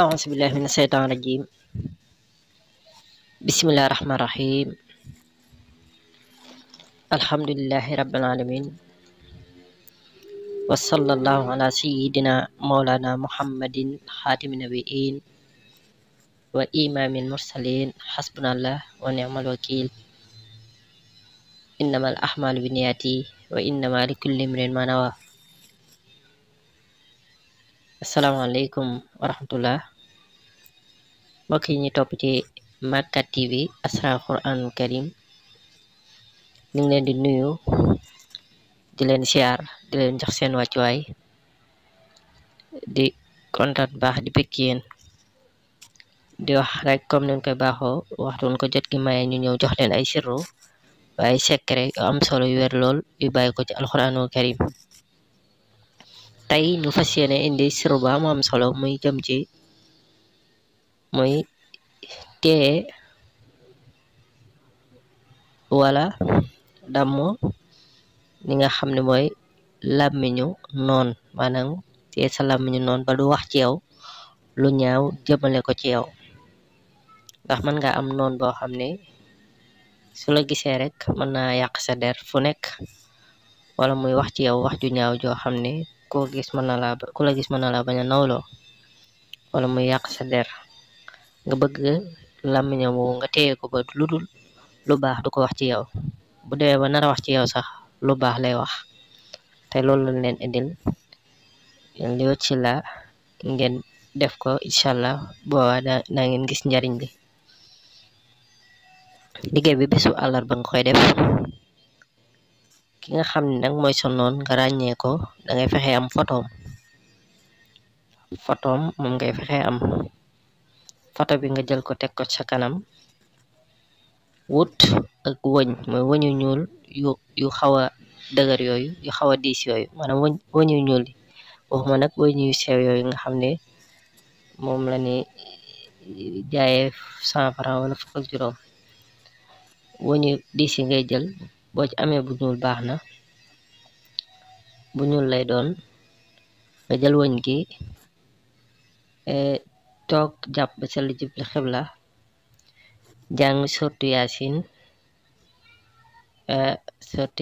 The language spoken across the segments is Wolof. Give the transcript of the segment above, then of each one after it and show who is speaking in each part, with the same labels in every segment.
Speaker 1: أعوذ بالله من الشيطان الرجيم. بسم الله الرحمن الرحيم. الحمد لله رب العالمين، وصلى الله على سيدنا مولانا محمد خاتم النبيين وإمام المرسلين. حسبنا الله ونعم الوكيل. إنما الأعمال بالنيات وإنما لكل امرئ ما نوى. asalaamaaleykum wa rahmatullah, mbokk yi ñu topp ci Makka TV Asrar Quranul Karim, ñu ngi leen di nuyu di leen siyaar di leen jox seen wàccuwaay, di kontaan baax di bëgg yéen di wax rek comme niñ koy baaxoo waxtu ko jot gi maye ñu ñëw jox leen ay sirru waaye secret yu am solo yu wér lool yu bàyyi ko ci alquranul karim. tey ñu fas yéene indi sirru ba mu am solo muy jëm ci muy téye wala dammu li nga xam ne mooy làmmiñu noon, maanaam téye sa làmmiñu noon ba du wax ci yow lu ñaaw jëmale ko ci yow. ndax mën nga am noon boo xam ne su la gisee rek mën naa yàq sa der fu nekk, wala muy wax ci yow wax ju ñaaw joo xam ne ku la gis mën na la bañ a nawloo, wala muy yàq sa der. nga bëgg làmmiñam woowu nga téye ko ba lu dul lu baax du ko wax ci yow, bu demee ba nara wax ci yow sax lu baax lay wax. te loolu lañ leen indil li wët ci la ngeen def ko, incha allah boobaa daa ngeen gis njariñ li. liggéey bi bésu àllarba nga koy def. ki nga xam ne nag mooy sa noon nga ràññee ko, dangay fexe am photoom moom ngay fexe am photo bi nga jël ko teg ko sa kanam, wut ak wëñ mooy wëñu ñuul yu xaw a dëgër yooyu, yu xaw a diis yooyu, maanaam wëñu ñuul yi waxuma nag wëñ yu sew yooyu nga xam ne moom la ni jaayee 100 francs wala fukk ak juróom. wëñu diis yi ngay jël, boo ci amee bu ñuul baax na, bu ñuul lay doon. nga jël wëñ gi toog jàpp ba sa lu jubli xibla, jàng sortu yaasin.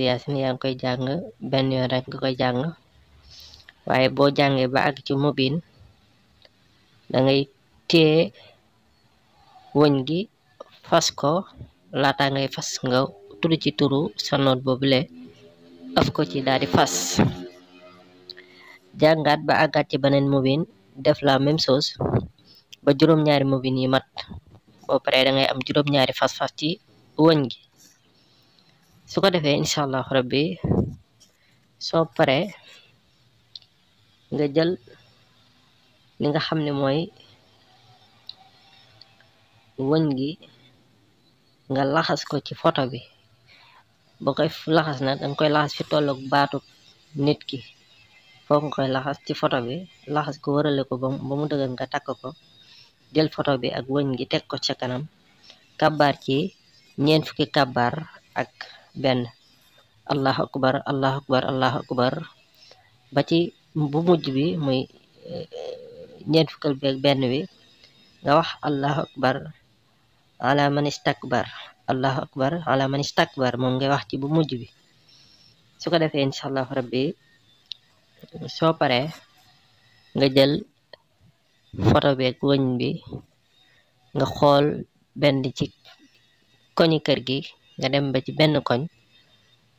Speaker 1: yaa ngi koy jàng benn yoon rek nga koy jàng, waaye boo jàngee ba àgg ci mubin dangay téye wëñ gi fas ko. laata ngay fas nga tudd ci turu sa noot boobule af ko ci daal di fas. jàngaat ba àggaat ci beneen mubin def la même chose ba juróom-ñaari mubin yi mat. boo paree da ngay am juróom-ñaari fas-fas ci wëñ gi. su ko defee incha allah rabbi soo paree nga jël li nga xam ne mooy wëñ gi nga laxas ko ci photo bi. boo koy laxas nag danga koy laxas fi tolloog baatu nit ki, foofu nga koy laxas ci photo bi, laxas ko wërale ko ba mu dëgër nga takk ko. jël photo bi ak wëñ gi teg ko ca kanam, kabbaar ci 4 fukki kabbaar ak benn, allahu akbar allahu akbar allahu akbar, ba ci bu mujj bi muy 4 fukkal bi ak benn bi nga wax allahu akbar ala man istakbar, allahu akbar ala man istakbar, moom ngay wax ci bu mujj bi. su ko defee incha allah rabbi soo paree nga jël photo bi ak wëñ bi nga xool benn ci koñi kër gi, nga dem ba ci benn koñ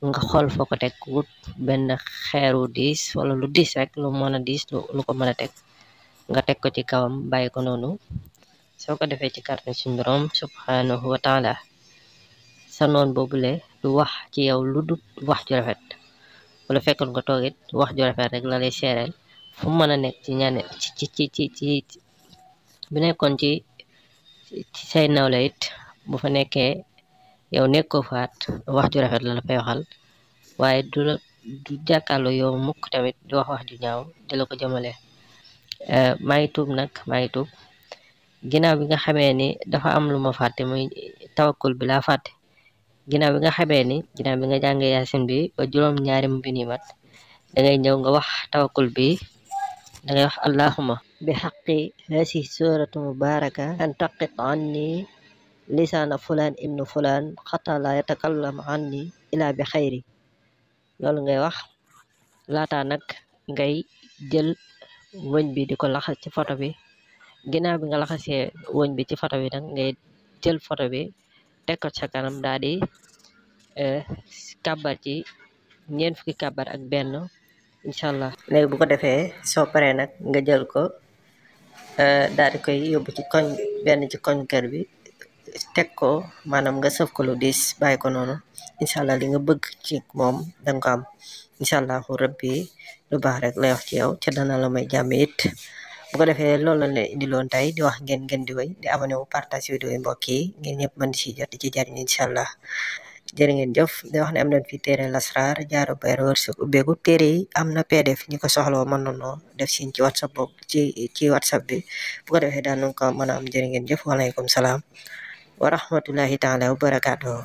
Speaker 1: nga xool foo ko teg, wut benn xeeru diis wala lu diis rek, lu mën a diis lu ko mën a teg, nga teg ko ci kawam bàyyi ko noonu. soo ko defee ci kàttan suñu borom subhanahu wa taala, sa noon boobule du wax ci yow lu dul wax ju rafet. wala fekkoon nga toogit wax ju rafet rek la lay seereel fu mën a nekk ci ñane ci bu nekkoon ci say nawle it, bu fa nekkee yow nekkoo faat wax ju rafet la fay waxal, waaye du jàkkaarloo yow mukk tamit di wax ju ñaaw di la ko jëmale. maa ngi tuub ginnaaw bi nga xamee ni dafa am lu ma fàtte, muy tawakkul bi laa fàtte. ginnaaw bi nga jàngee yaasin bi ba juróom-ñaari mu bi ni mat, dangay ñëw nga wax tawakkul bi, dangay wax allahuma بحق هذه السورة المباركة أن تقط عني لسان فلان ابن فلان حتى لا يتكلم عني إلا بخير. loolu ngay wax laata nag ngay jël wëñ bi di ko laxas ci photo bi. ginnaaw bi nga laxasee wëñ bi ci photo bi nag ngay jël photo bi teg ko sa kanam daal di kàbbar ci ñeent fukki kàbbar ak benn incha allah. léegi bu ko defee soo paree nag nga jël ko daal di koy yóbbu ci koñ benn ci koñ kër bi teg ko maanaam nga sëf ko lu diis bàyyi ko noonu incha allah li nga bëgg ci moom danga ko am incha allahu rabbi lu baax rek lay wax ci yow ca dana la may jàmm it. bu ko defee loolu la leen indiloon tey di wax ngeen di wéy di abonné wu partage vidéo yi mbokk yi ngeen ñëpp mën di si jot di ci jariñ incha allah. jërë ngeen jëf di wax ne am nañ fi téere lasraar jaaro bayr wërsëg ubbeeku téere yi am na pdf ñi ko soxloo mën nañoo def siin ci whatsapp boobu ci whatsapp bi bu ko defee daan nañ ko mën a am. jërë ngeen jëf waaleykum salaam wa rahmatullahi taala wa barakaatuhu.